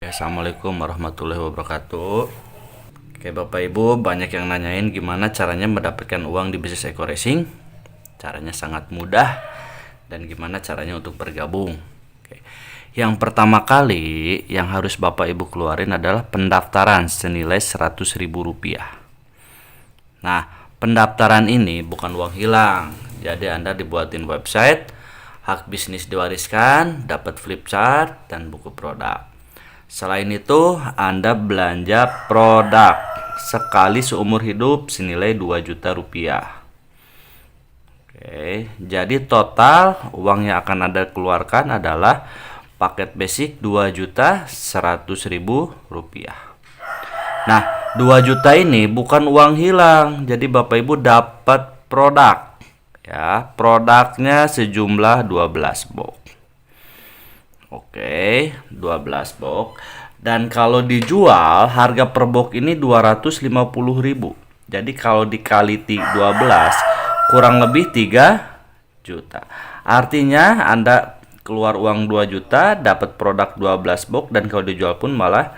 Assalamualaikum warahmatullahi wabarakatuh. Oke, Bapak Ibu, banyak yang nanyain gimana caranya mendapatkan uang di bisnis Eko Racing. Caranya sangat mudah dan gimana caranya untuk bergabung. Oke. Yang pertama kali yang harus Bapak Ibu keluarin adalah pendaftaran senilai Rp100.000. Nah, pendaftaran ini bukan uang hilang. Jadi Anda dibuatin website, hak bisnis diwariskan, dapat flip chart dan buku produk. Selain itu, Anda belanja produk sekali seumur hidup senilai Rp2 juta. Oke, jadi total uang yang akan Anda keluarkan adalah paket basic Rp2.100.000. Nah, 2 juta ini bukan uang hilang. Jadi Bapak Ibu dapat produk. Ya, produknya sejumlah 12 box. Oke, 12 box. Dan kalau dijual harga per box ini 250.000. Jadi kalau dikali 12 kurang lebih 3 juta. Artinya Anda keluar uang 2 juta dapat produk 12 box dan kalau dijual pun malah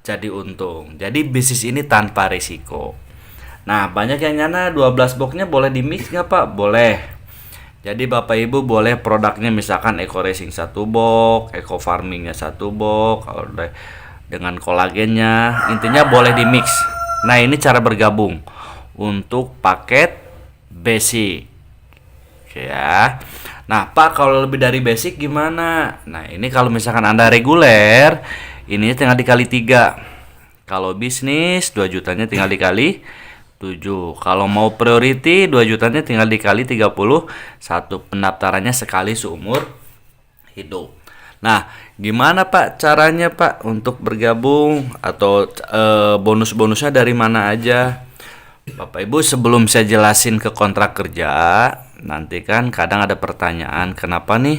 jadi untung. Jadi bisnis ini tanpa risiko. Nah, banyak yang nyana 12 boxnya boleh di mix nggak Pak? Boleh. Jadi Bapak Ibu boleh produknya misalkan Eko Racing 1 box, Eko Farmingnya 1 box, kalau dengan kolagennya, intinya boleh di mix. Nah, ini cara bergabung untuk paket basic. Oke ya. Nah, Pak, kalau lebih dari basic gimana? Nah, ini kalau misalkan Anda reguler, ini tinggal dikali 3. Kalau bisnis 2 jutanya tinggal dikali 7. Kalau mau priority 2 jutanya tinggal dikali 31. Pendaftarannya sekali seumur hidup. Nah, gimana Pak caranya Pak untuk bergabung atau bonus-bonusnya dari mana aja? Bapak Ibu, sebelum saya jelasin ke kontrak kerja, nanti kan kadang ada pertanyaan, kenapa nih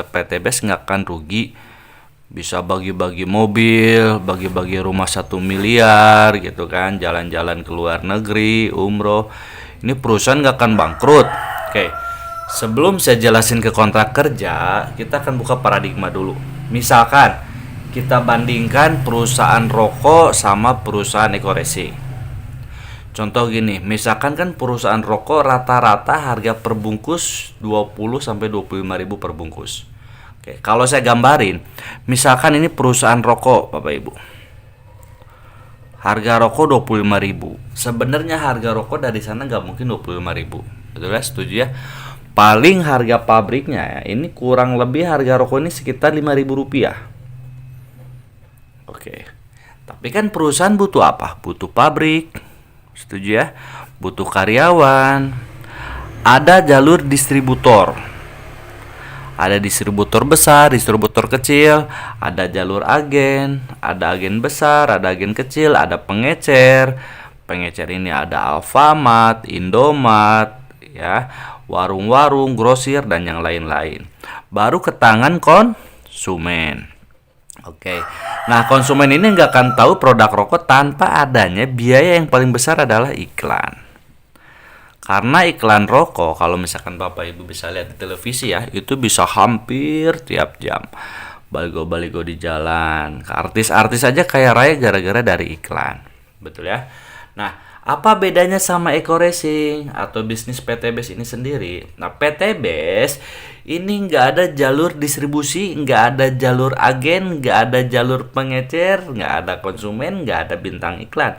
PTBS nggak akan rugi? Bisa bagi-bagi mobil, bagi-bagi rumah 1 miliar gitu kan, jalan-jalan ke luar negeri, umroh. Ini perusahaan nggak akan bangkrut. Oke, sebelum saya jelasin ke kontrak kerja, kita akan buka paradigma dulu. Misalkan kita bandingkan perusahaan rokok sama perusahaan Eko Racing. Contoh gini, misalkan kan perusahaan rokok rata-rata harga per bungkus 20-25 ribu per bungkus. Oke, kalau saya gambarin, misalkan ini perusahaan rokok, Bapak Ibu. Harga rokok 25.000. Sebenarnya harga rokok dari sana nggak mungkin 25.000. Betul ya? Setuju ya? Paling harga pabriknya ya, ini kurang lebih harga rokok ini sekitar Rp5.000. Oke. Tapi kan perusahaan butuh apa? Butuh pabrik. Setuju ya? Butuh karyawan. Ada jalur distributor. Ada distributor besar, distributor kecil, ada jalur agen, ada agen besar, ada agen kecil, ada pengecer. Pengecer ini ada Alfamart, Indomart, ya, warung-warung, grosir dan yang lain-lain. Baru ke tangan konsumen. Oke. Nah, konsumen ini nggak akan tahu produk rokok tanpa adanya biaya yang paling besar adalah iklan. Karena iklan rokok, kalau misalkan Bapak Ibu bisa lihat di televisi ya, itu bisa hampir tiap jam. Baligo-baligo di jalan. Artis-artis aja kaya raya gara-gara dari iklan. Betul ya? Nah, apa bedanya sama Eko Racing atau bisnis PTBS ini sendiri? Nah, PTBS ini nggak ada jalur distribusi, nggak ada jalur agen, nggak ada jalur pengecer, nggak ada konsumen, nggak ada bintang iklan.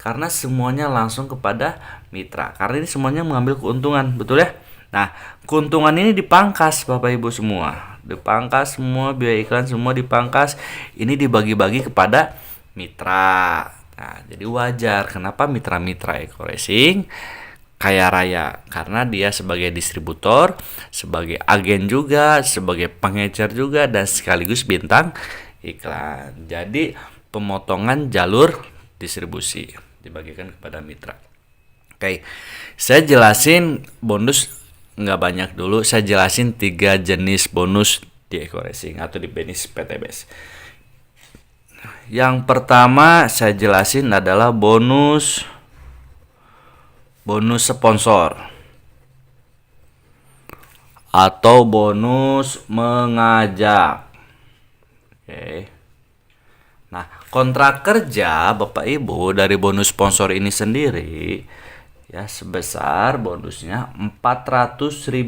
Karena semuanya langsung kepada mitra. Karena ini semuanya mengambil keuntungan, betul ya? Nah, keuntungan ini dipangkas Bapak Ibu semua. Dipangkas semua, biaya iklan semua dipangkas. Ini dibagi-bagi kepada mitra. Nah, jadi wajar kenapa mitra-mitra Eko Racing kaya raya. Karena dia sebagai distributor, sebagai agen juga, sebagai pengecer juga, dan sekaligus bintang iklan. Jadi pemotongan jalur distribusi dibagikan kepada mitra. Oke, saya jelasin bonus nggak banyak dulu. Saya jelasin 3 jenis bonus di Eko Racing atau di bisnis PTBS. Yang pertama saya jelasin adalah bonus sponsor atau bonus mengajak. Oke. Nah, kontrak kerja Bapak Ibu dari bonus sponsor ini sendiri ya sebesar bonusnya Rp400.000.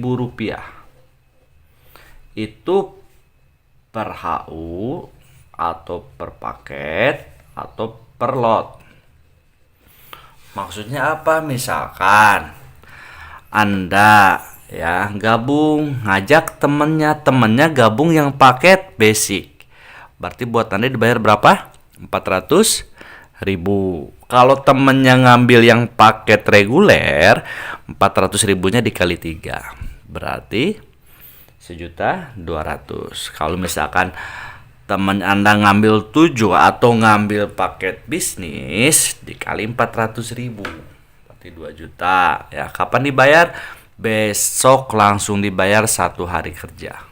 Itu per HU atau per paket atau per lot. Maksudnya apa? Misalkan Anda ya gabung ngajak temennya gabung yang paket basic. Berarti buat Anda dibayar berapa? 400.000. Kalau temennya ngambil yang paket reguler, 400.000-nya dikali 3. Berarti 1.200.000. Kalau misalkan teman Anda ngambil 7 atau ngambil paket bisnis dikali 400.000, berarti 2 juta. Ya, kapan dibayar? Besok langsung dibayar 1 hari kerja.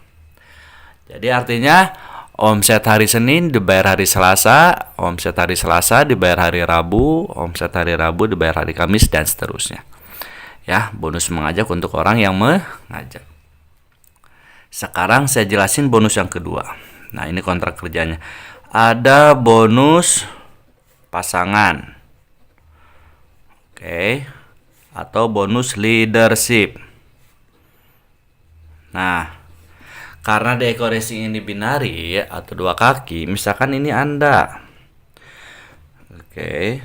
Jadi artinya omset hari Senin dibayar hari Selasa, omset hari Selasa dibayar hari Rabu, omset hari Rabu dibayar hari Kamis, dan seterusnya. Ya, bonus mengajak untuk orang yang mengajak. Sekarang saya jelasin bonus yang kedua. Nah, ini kontrak kerjanya. Ada bonus pasangan. Oke. Atau bonus leadership. Nah, karena dekorasi ini binari atau 2 kaki, misalkan ini Anda. Oke.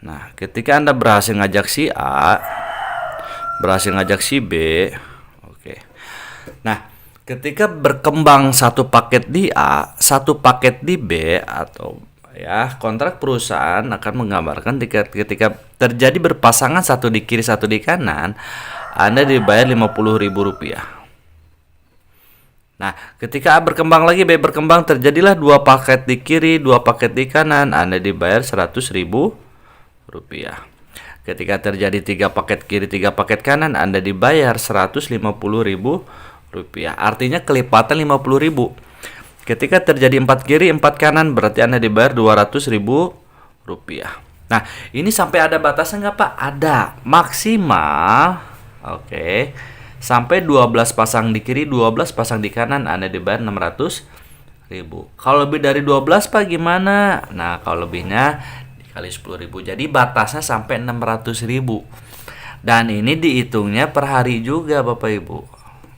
Nah, ketika Anda berhasil ngajak si A, berhasil ngajak si B. Oke. Nah, ketika berkembang satu paket di A, satu paket di B, atau ya kontrak perusahaan akan menggambarkan ketika terjadi berpasangan satu di kiri satu di kanan, Anda dibayar Rp50.000. Nah, ketika A berkembang lagi, B berkembang, terjadilah 2 paket di kiri, 2 paket di kanan, Anda dibayar Rp100.000. Ketika terjadi 3 paket kiri, 3 paket kanan, Anda dibayar Rp150.000. Artinya kelipatan 50.000. Ketika terjadi 4 kiri 4 kanan, berarti Anda dibayar Rp200.000. Nah, ini sampai ada batasnya nggak Pak? Ada, maksimal. Oke. Sampai 12 pasang di kiri, 12 pasang di kanan, Anda dibayar Rp600.000. Kalau lebih dari 12 Pak gimana? Nah, kalau lebihnya dikali 10.000. Jadi batasnya sampai Rp600.000. Dan ini dihitungnya per hari juga Bapak Ibu.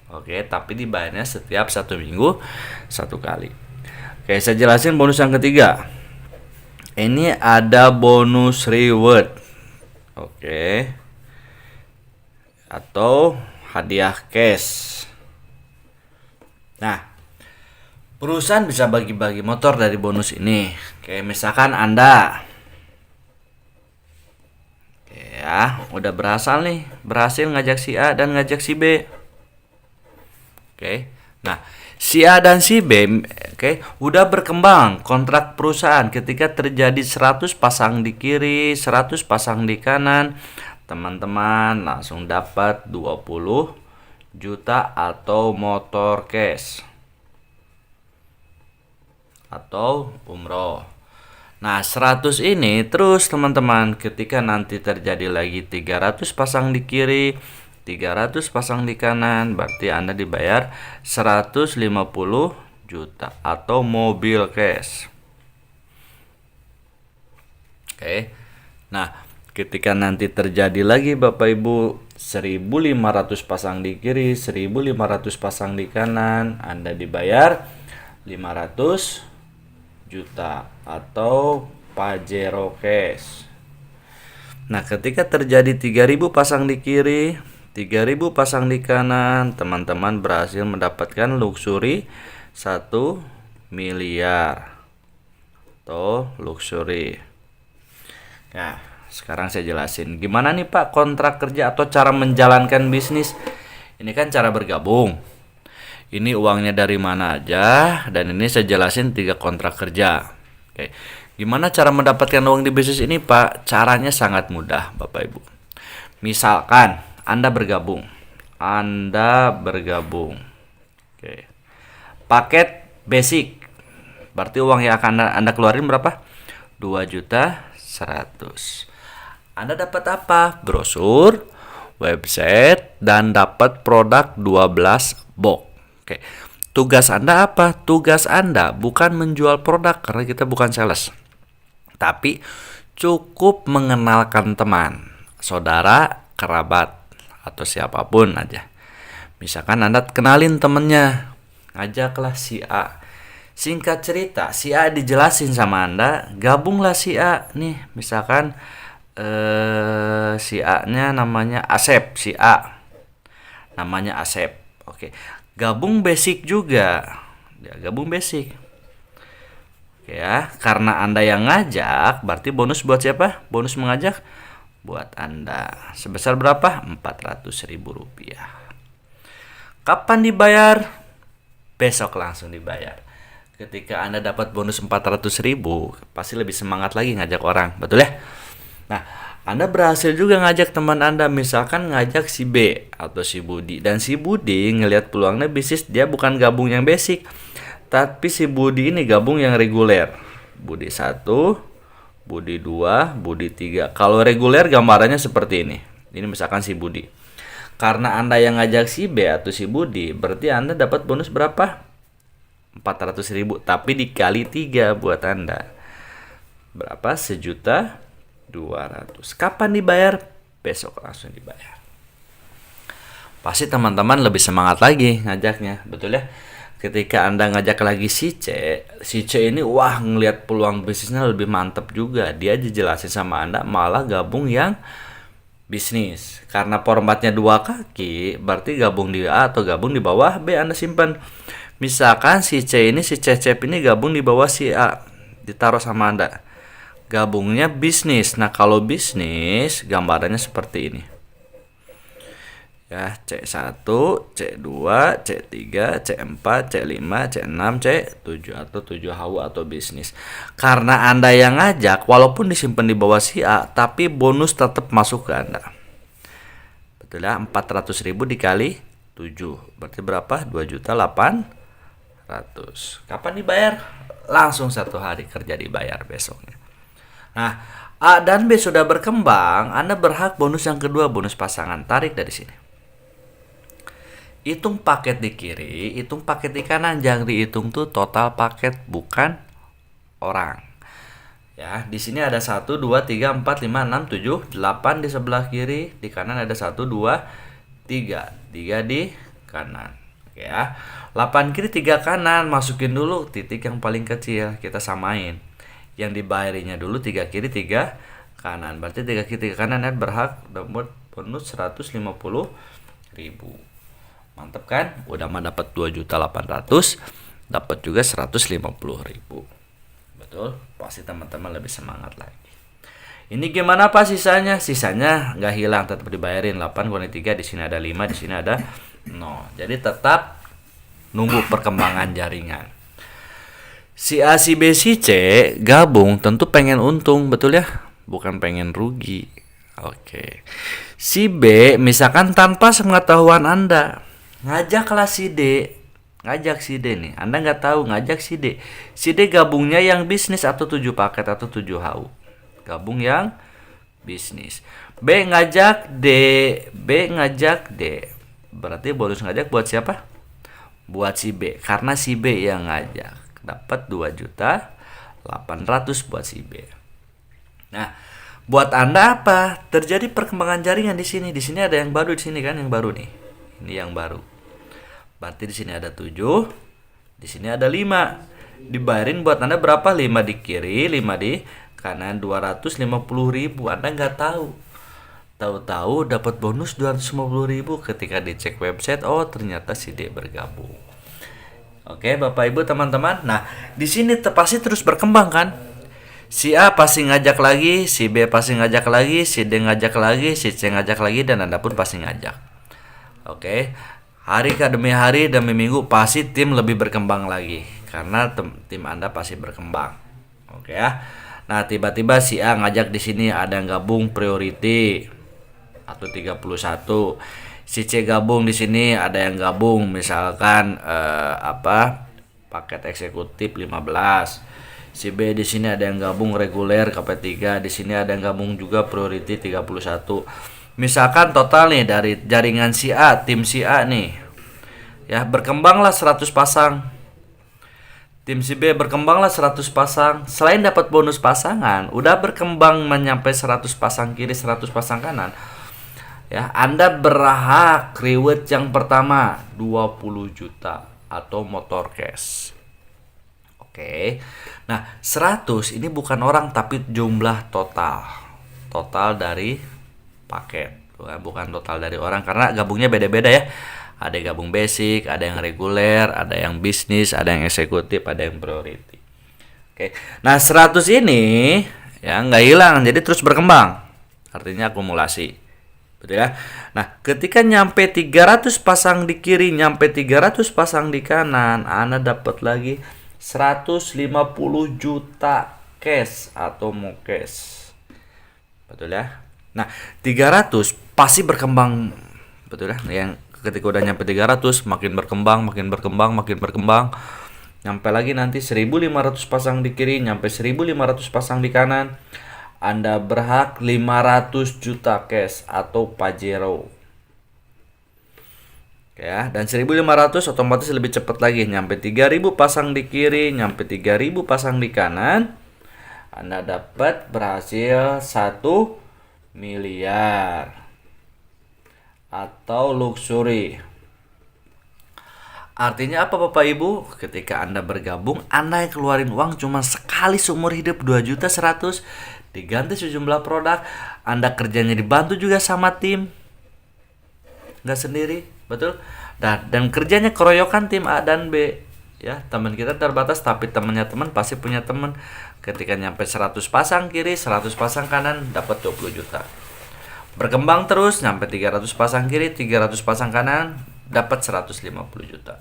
Oke, tapi dibayarnya setiap 1 minggu 1 kali. Oke, saya jelasin bonus yang ketiga. Ini ada bonus reward. Oke. Atau hadiah cash. Nah, perusahaan bisa bagi-bagi motor dari bonus ini. Oke, misalkan Anda ya, udah berhasil ngajak si A dan ngajak si B. Oke. Nah, si A dan si B udah berkembang kontrak perusahaan ketika terjadi 100 pasang di kiri, 100 pasang di kanan. Teman-teman langsung dapat 20 juta atau motor cash atau umroh. Nah, 100 ini terus teman-teman, ketika nanti terjadi lagi 300 pasang di kiri, 300 pasang di kanan, berarti Anda dibayar 150 juta atau mobil cash. Oke. Nah, ketika nanti terjadi lagi Bapak Ibu 1.500 pasang di kiri, 1.500 pasang di kanan, Anda dibayar 500 juta atau Pajero cash. Nah, ketika terjadi 3.000 pasang di kiri, 3.000 pasang di kanan, teman-teman berhasil mendapatkan luxury 1 miliar atau luxury. Nah, sekarang saya jelasin gimana nih Pak kontrak kerja atau cara menjalankan bisnis. Ini kan cara bergabung. Ini uangnya dari mana aja, dan ini saya jelasin 3 kontrak kerja. Oke. Gimana cara mendapatkan uang di bisnis ini Pak? Caranya sangat mudah Bapak Ibu. Misalkan Anda bergabung. Oke. Paket basic. Berarti uang yang akan Anda keluarin berapa? 2.100.000. Anda dapat apa? Brosur, website, dan dapat produk 12 box. Oke. Tugas Anda apa? Tugas Anda bukan menjual produk karena kita bukan sales. Tapi cukup mengenalkan teman, saudara, kerabat, atau siapapun aja. Misalkan Anda kenalin temennya, ngajaklah si A. Singkat cerita, si A dijelasin sama Anda, gabunglah si A. Nih, misalkan si A-nya namanya Asep, si A. Namanya Asep. Oke. Gabung basic juga. Ya, gabung basic. Oke ya, karena Anda yang ngajak, berarti bonus buat siapa? Bonus mengajak buat Anda. Sebesar berapa? Rp400.000. Kapan dibayar? Besok langsung dibayar. Ketika Anda dapat bonus 400.000, pasti lebih semangat lagi ngajak orang, betul ya? Nah, Anda berhasil juga ngajak teman Anda, misalkan ngajak si B atau si Budi. Dan si Budi ngelihat peluangnya bisnis, dia bukan gabung yang basic, tapi si Budi ini gabung yang reguler. Budi 1, Budi 2, Budi 3. Kalau reguler gambarannya seperti ini. Ini misalkan si Budi. Karena Anda yang ngajak si B atau si Budi, berarti Anda dapat bonus berapa? 400.000, tapi dikali 3 buat Anda. Berapa? 1.200.000. Kapan dibayar? Besok langsung dibayar. Pasti teman-teman lebih semangat lagi ngajaknya, betul ya? Ketika Anda ngajak lagi si C ini wah ngelihat peluang bisnisnya lebih mantap juga. Dia dijelasin sama Anda malah gabung yang bisnis. Karena formatnya 2 kaki, berarti gabung di A atau gabung di bawah B Anda simpan. Misalkan si C ini, si Cecep ini gabung di bawah si A, ditaruh sama Anda. Gabungnya bisnis. Nah, kalau bisnis gambarannya seperti ini. Ya, C1, C2, C3, C4, C5, C6, C7 atau 7 HU atau bisnis. Karena Anda yang ngajak, walaupun disimpan di bawah si A, tapi bonus tetap masuk ke Anda. Betul ya, 400.000 dikali 7. Berarti berapa? 2.800.000. Kapan dibayar? Langsung 1 hari kerja dibayar besoknya. Nah, A dan B sudah berkembang, Anda berhak bonus yang kedua, bonus pasangan. Tarik dari sini. Hitung paket di kiri, hitung paket di kanan. Jangan dihitung tuh total paket, bukan orang. Ya, di sini ada 1, 2, 3, 4, 5, 6, 7, 8 di sebelah kiri. Di kanan ada 1, 2, 3. 3 di kanan. Oke ya. 8 kiri 3 kanan, masukin dulu titik yang paling kecil, kita samain. Yang dibayarinya dulu 3 kiri 3 kanan. Berarti 3 kiri 3 kanan berhak dapat bonus 150.000. Mantap kan? Udah mah dapat 2.800.000, dapat juga 150.000. Betul? Pasti teman-teman lebih semangat lagi. Ini gimana Pak sisanya? Sisanya nggak hilang, tetap dibayarin. 8 kurangi 3, di sini ada 5, di sini ada 0. Jadi tetap nunggu perkembangan jaringan. Si A, si B, si C gabung tentu pengen untung, betul ya? Bukan pengen rugi. Oke. Si B misalkan tanpa sepengetahuan Anda, ngajaklah si D. Ngajak si D nih. Anda nggak tahu, ngajak si D. Si D gabungnya yang bisnis atau 7 paket atau 7 HU. Gabung yang bisnis. B ngajak D. B ngajak D. Berarti bonus ngajak buat siapa? Buat si B. Karena si B yang ngajak. Dapat 2.800.000 buat si B. Nah, buat Anda apa? Terjadi perkembangan jaringan di sini. Di sini ada yang baru, di sini kan yang baru nih. Ini yang baru. Berarti di sini ada 7, di sini ada 5. Dibayarin buat Anda berapa? 5 di kiri, 5 di kanan, 250.000. Anda nggak tahu. Tahu-tahu dapat bonus 250.000 ketika dicek website. Oh, ternyata si D bergabung. Oke, Bapak Ibu teman-teman. Nah, di sini pasti terus berkembang kan? Si A pasti ngajak lagi, si B pasti ngajak lagi, si D ngajak lagi, si C ngajak lagi, dan Anda pun pasti ngajak. Oke. Hari demi hari demi minggu pasti tim lebih berkembang lagi karena tim Anda pasti berkembang. Oke ya. Nah, tiba-tiba si A ngajak di sini ada yang gabung priority atau 31. Si C gabung di sini ada yang gabung misalkan paket eksekutif 15. Si B di sini ada yang gabung reguler KP3, di sini ada yang gabung juga priority 31. Misalkan total nih dari jaringan si A, tim si A nih. Ya, berkembanglah 100 pasang. Tim si B berkembanglah 100 pasang. Selain dapat bonus pasangan, udah berkembang menyampai 100 pasang kiri, 100 pasang kanan. Ya, Anda berhak reward yang pertama 20 juta atau motor cash. Oke. Nah, 100 ini bukan orang tapi jumlah total. Total dari paket. Bukan total dari orang karena gabungnya beda-beda ya. Ada yang gabung basic, ada yang reguler, ada yang bisnis, ada yang eksekutif, ada yang priority. Oke. Nah, 100 ini ya nggak hilang, jadi terus berkembang. Artinya akumulasi. Betul ya? Nah, ketika nyampe 300 pasang di kiri, nyampe 300 pasang di kanan, Anda dapat lagi 150 juta cash atau mau cash. Betul ya? Nah, 300 pasti berkembang. Betul ya? Yang ketika udah nyampe 300 makin berkembang, makin berkembang, makin berkembang. Nyampe lagi nanti 1500 pasang di kiri, nyampe 1500 pasang di kanan. Anda berhak 500 juta cash atau Pajero. Ya, dan 1500 otomatis lebih cepat lagi, nyampe 3000 pasang di kiri, nyampe 3000 pasang di kanan. Anda dapat berhasil 1 miliar atau luxury. Artinya apa Bapak Ibu? Ketika Anda bergabung, Anda yang keluarin uang cuma sekali seumur hidup 2.100.000, diganti sejumlah produk. Anda kerjanya dibantu juga sama tim, nggak sendiri, betul? Dan kerjanya keroyokan tim A dan B. Ya, teman kita terbatas tapi temannya teman pasti punya teman. Ketika nyampe 100 pasang kiri, 100 pasang kanan, dapat 20 juta. Berkembang terus, nyampe 300 pasang kiri, 300 pasang kanan, dapat 150 juta.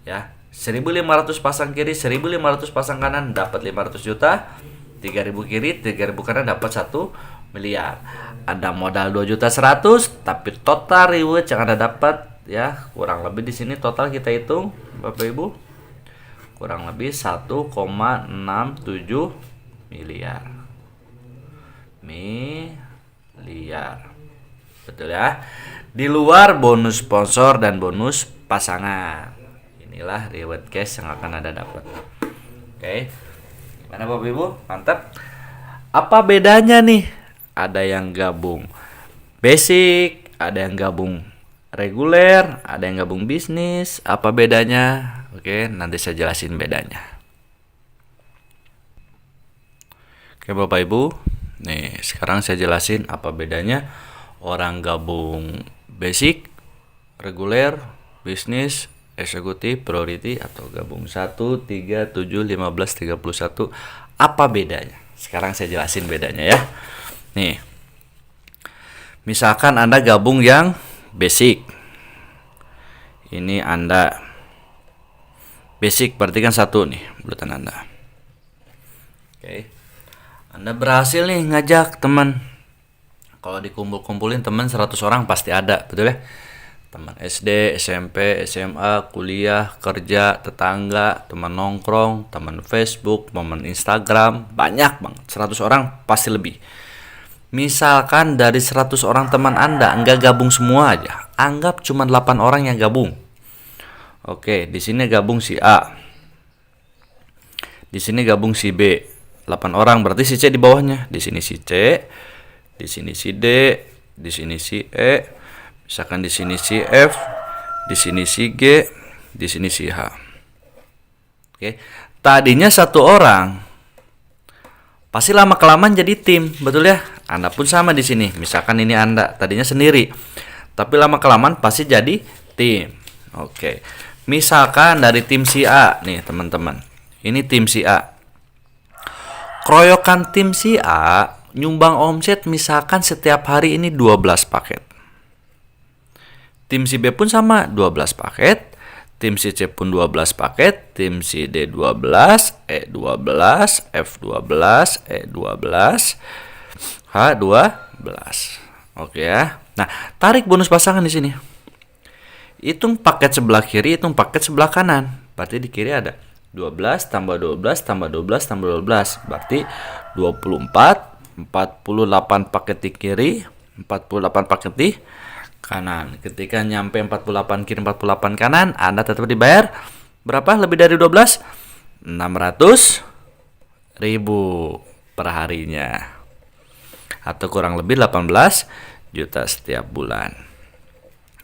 Ya, 1500 pasang kiri, 1500 pasang kanan, dapat 500 juta. 3000 kiri, 3000 kanan, dapat 1 miliar. Ada modal 2.100.000, tapi total reward yang Anda dapat ya kurang lebih di sini total kita hitung Bapak Ibu kurang lebih 1,67 miliar. Betul ya? Di luar bonus sponsor dan bonus pasangan. Inilah reward cash yang akan Anda dapat. Oke. Gimana Bapak Ibu? Mantap. Apa bedanya nih? Ada yang gabung basic, ada yang gabung reguler, ada yang gabung bisnis. Apa bedanya? Oke, nanti saya jelasin bedanya. Oke Bapak Ibu, nih sekarang saya jelasin apa bedanya orang gabung basic, reguler, bisnis, eksekutif, priority, atau gabung 1, 3, 7, 15, 31. Apa bedanya? Sekarang saya jelasin bedanya ya. Nih, misalkan Anda gabung yang basic. Ini Anda basic berarti kan 1 nih bulutan Anda. Oke. Anda berhasil nih ngajak teman. Kalau dikumpul-kumpulin teman 100 orang pasti ada, betul ya? Teman SD, SMP, SMA, kuliah, kerja, tetangga, teman nongkrong, teman Facebook, teman Instagram, banyak banget. 100 orang pasti lebih. Misalkan dari 100 orang teman Anda enggak gabung semua aja. Anggap cuma 8 orang yang gabung. Oke, di sini gabung si A. Di sini gabung si B. 8 orang berarti si C di bawahnya. Di sini si C, di sini si D, di sini si E, misalkan di sini si F, di sini si G, di sini si H. Oke. Tadinya 1 orang. Pasti lama kelamaan jadi tim, betul ya? Anda pun sama di sini. Misalkan ini Anda tadinya sendiri. Tapi lama kelamaan pasti jadi tim. Oke. Misalkan dari tim si A nih, teman-teman. Ini tim si A. Keroyokan tim si A nyumbang omset misalkan setiap hari ini 12 paket. Tim si B pun sama 12 paket. Tim si C pun 12 paket. Tim si D 12, E 12, F 12, E 12, H 12. Oke ya. Nah, tarik bonus pasangan di sini. Hitung paket sebelah kiri, hitung paket sebelah kanan. Berarti di kiri ada 12 tambah 12 tambah 12 tambah 12. Berarti 24, 48 paket di kiri, 48 paket di kanan. Ketika nyampe 48 kiri 48 kanan, Anda tetap dibayar berapa? Lebih dari 12? 600.000 per harinya. Atau kurang lebih 18 juta setiap bulan.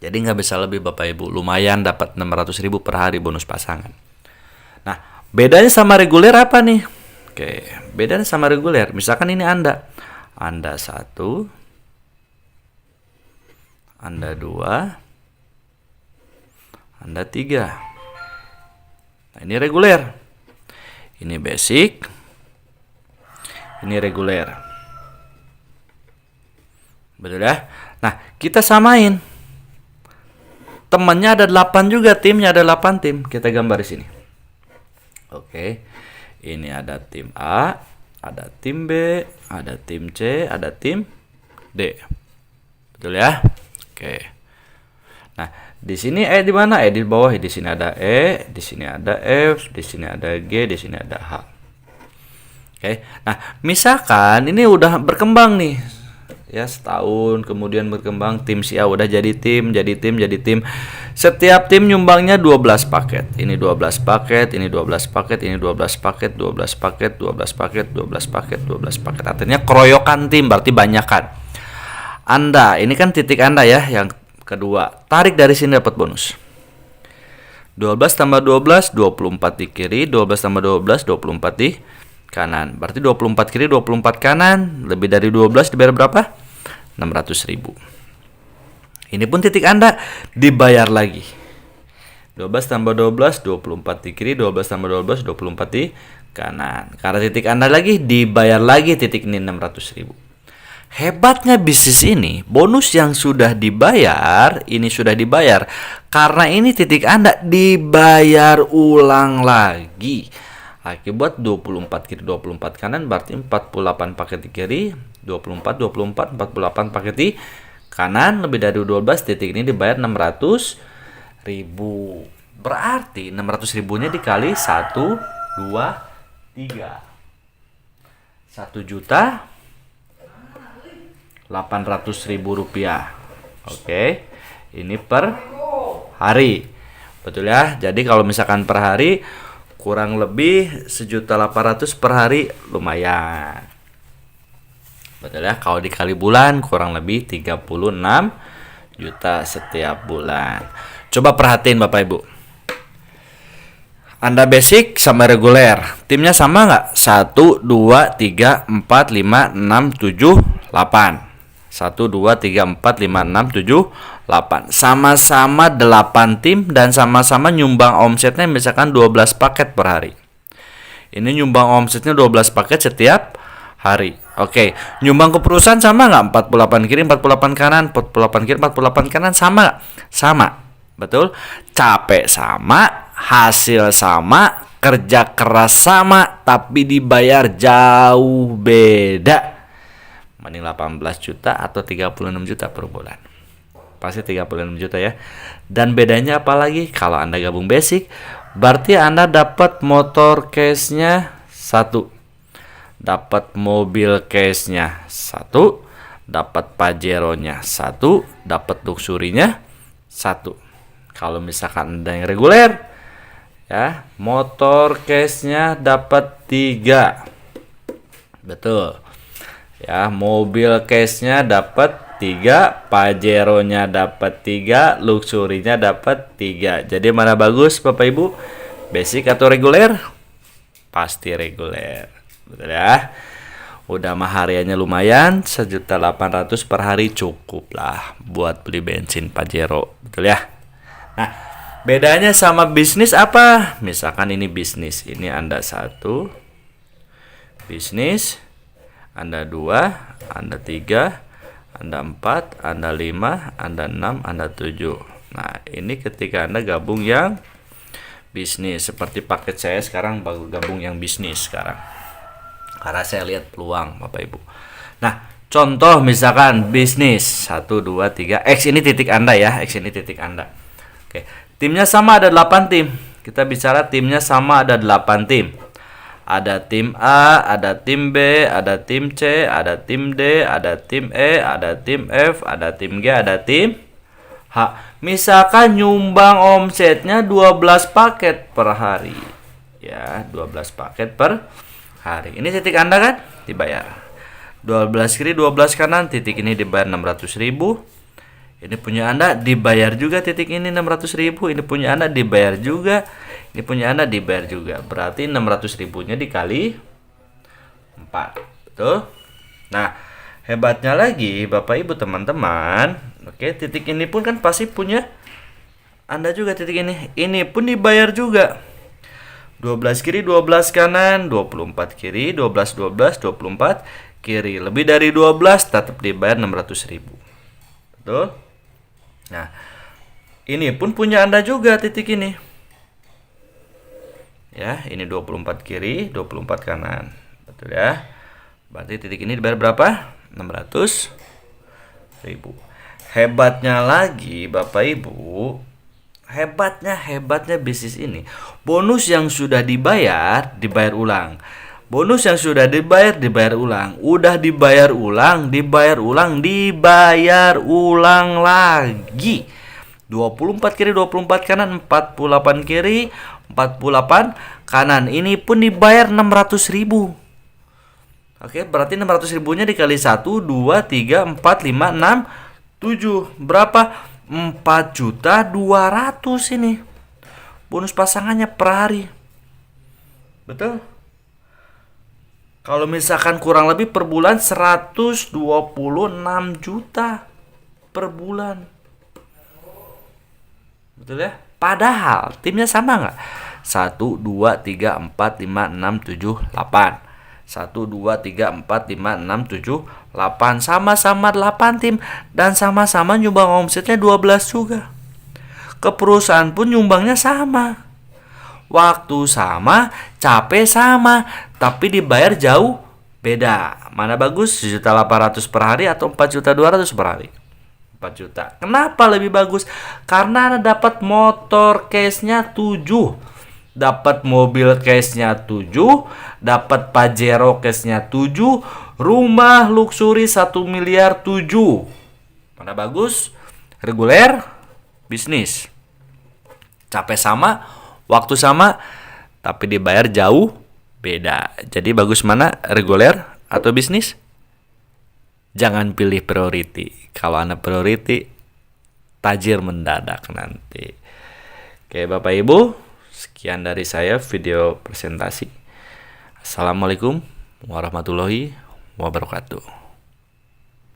Jadi nggak bisa lebih Bapak Ibu. Lumayan dapat 600.000 per hari bonus pasangan. Nah, bedanya sama reguler apa nih? Oke, bedanya sama reguler. Misalkan ini Anda 1, Anda 2, Anda 3. Nah, ini reguler. Ini basic. Ini reguler. Betul ya? Nah, kita samain. Temannya ada 8 juga, timnya ada 8 tim. Kita gambar di sini. Oke. Ini ada tim A, ada tim B, ada tim C, ada tim D. Betul ya? Oke. Nah, di sini E di mana? E di bawah. Di sini ada E, di sini ada F, di sini ada G, di sini ada H. Oke. Nah, misalkan ini udah berkembang nih. Ya, setahun kemudian berkembang, tim si A udah jadi tim. Setiap tim nyumbangnya 12 paket. Ini 12 paket, ini 12 paket, ini 12 paket, 12 paket, 12 paket, 12 paket, 12 paket. Artinya keroyokan tim, berarti banyakan. Anda, ini kan titik Anda ya, yang kedua. Tarik dari sini dapat bonus. 12 tambah 12, 24 di kiri, 12 tambah 12, 24 di kanan. Berarti 24 kiri, 24 kanan, lebih dari 12 dibayar berapa? 600.000. Ini pun titik Anda dibayar lagi. 12 tambah 12, 24 di kiri, 12 tambah 12, 24 di kanan. Karena titik Anda lagi dibayar lagi titik ini 600.000. Hebatnya bisnis ini, bonus yang sudah dibayar, ini sudah dibayar. Karena ini titik Anda dibayar ulang lagi. Akibat 24 kiri 24 kanan berarti 48 paket di kiri, 24 48 48 paket di kanan, lebih dari 12 titik ini dibayar 600.000. Berarti 600.000-nya dikali 1 2 3. 1.800.000 rupiah. Oke. Ini per hari. Betul ya? Jadi kalau misalkan per hari kurang lebih 1.800.000 per hari, lumayan. Betul ya? Kalau dikali bulan kurang lebih 36 juta setiap bulan. Coba perhatiin Bapak Ibu. Anda basic sama reguler, timnya sama nggak? 1, 2, 3, 4, 5, 6, 7, 8. 1, 2, 3, 4, 5, 6, 7, 8. Sama-sama 8 tim dan sama-sama nyumbang omsetnya misalkan 12 paket per hari. Ini nyumbang omsetnya 12 paket setiap hari. Oke, nyumbang ke perusahaan sama nggak? 48 kiri, 48 kanan, 48 kiri, 48 kanan, sama nggak? Sama. Betul? Capek sama, hasil sama, kerja keras sama, tapi dibayar jauh beda. Mending 18 juta atau 36 juta per bulan. Pasti 36 juta ya. Dan bedanya apa lagi? Kalau Anda gabung basic, berarti Anda dapat motor case-nya 1. Dapat mobil case-nya 1. Dapat Pajero-nya 1. Dapat Luxury-nya 1. Kalau misalkan Anda yang reguler, ya, motor case-nya dapat 3. Betul. Ya, mobil case-nya dapat 3, Pajero-nya dapat 3, Luxury-nya dapat 3. Jadi mana bagus Bapak Ibu? Basic atau reguler? Pasti reguler. Betul ya? Udah mah hariannya lumayan, 1.800.000 per hari cukup lah buat beli bensin Pajero. Betul ya? Nah, bedanya sama bisnis apa? Misalkan ini bisnis, ini Anda 1 bisnis, Anda 2, Anda 3, Anda 4, Anda 5, Anda 6, Anda 7. Nah, ini ketika Anda gabung yang bisnis, seperti paket saya sekarang baru gabung yang bisnis sekarang. Karena saya lihat peluang Bapak Ibu. Nah, contoh misalkan bisnis 1 2 3, X ini titik Anda ya, X ini titik Anda. Oke, timnya sama ada 8 tim. Kita bicara timnya sama ada 8 tim. Ada tim A, ada tim B, ada tim C, ada tim D, ada tim E, ada tim F, ada tim G, ada tim Misalkan nyumbang omsetnya 12 paket per hari. Ya, 12 paket per hari. Ini titik Anda kan? Dibayar. 12 kiri, 12 kanan, titik ini dibayar 600.000. Ini punya Anda dibayar juga, titik ini 600.000. Ini punya Anda dibayar juga. Ini punya Anda dibayar juga. Berarti 600.000-nya dikali 4. Betul? Nah, hebatnya lagi Bapak Ibu teman-teman. Oke, titik ini pun kan pasti punya Anda juga, titik ini. Ini pun dibayar juga. 12 kiri, 12 kanan, 24 kiri, 12, 12, 24 kiri. Lebih dari 12 tetap dibayar 600.000. Betul? Nah, ini pun punya Anda juga, titik ini. Ya, ini 24 kiri, 24 kanan. Betul ya? Berarti titik ini dibayar berapa? 600.000. Hebatnya lagi Bapak Ibu, hebatnya bisnis ini, bonus yang sudah dibayar ulang. Bonus yang sudah dibayar ulang. Udah dibayar ulang lagi. 24 kiri, 24 kanan, 48 kiri, 48 kanan. Ini pun dibayar 600.000. Oke, berarti 600.000-nya dikali 1, 2, 3, 4, 5, 6, 7. Berapa? 4.200.000 ini. Bonus pasangannya per hari. Betul? Kalau misalkan kurang lebih per bulan 126 juta per bulan. Betul ya? Padahal timnya sama nggak? 1, 2, 3, 4, 5, 6, 7, 8. 1, 2, 3, 4, 5, 6, 7, 8. Sama-sama 8 tim. Dan sama-sama nyumbang omsetnya 12 juga. Ke perusahaan pun nyumbangnya sama. Waktu sama, capek sama, tapi dibayar jauh beda. Mana bagus? 1.800.000 per hari atau 4.200.000 per hari? 4 juta. Kenapa lebih bagus? Karena Anda dapat motor case-nya 7, dapat mobil case-nya 7, dapat Pajero case-nya 7, rumah luxury 1 miliar 7. Mana bagus? Reguler, bisnis. Capek sama, waktu sama, tapi dibayar jauh beda. Jadi bagus mana? Reguler atau bisnis? Jangan pilih priority. Kalau Anda priority, tajir mendadak nanti. Oke Bapak Ibu, sekian dari saya video presentasi. Assalamualaikum warahmatullahi wabarakatuh.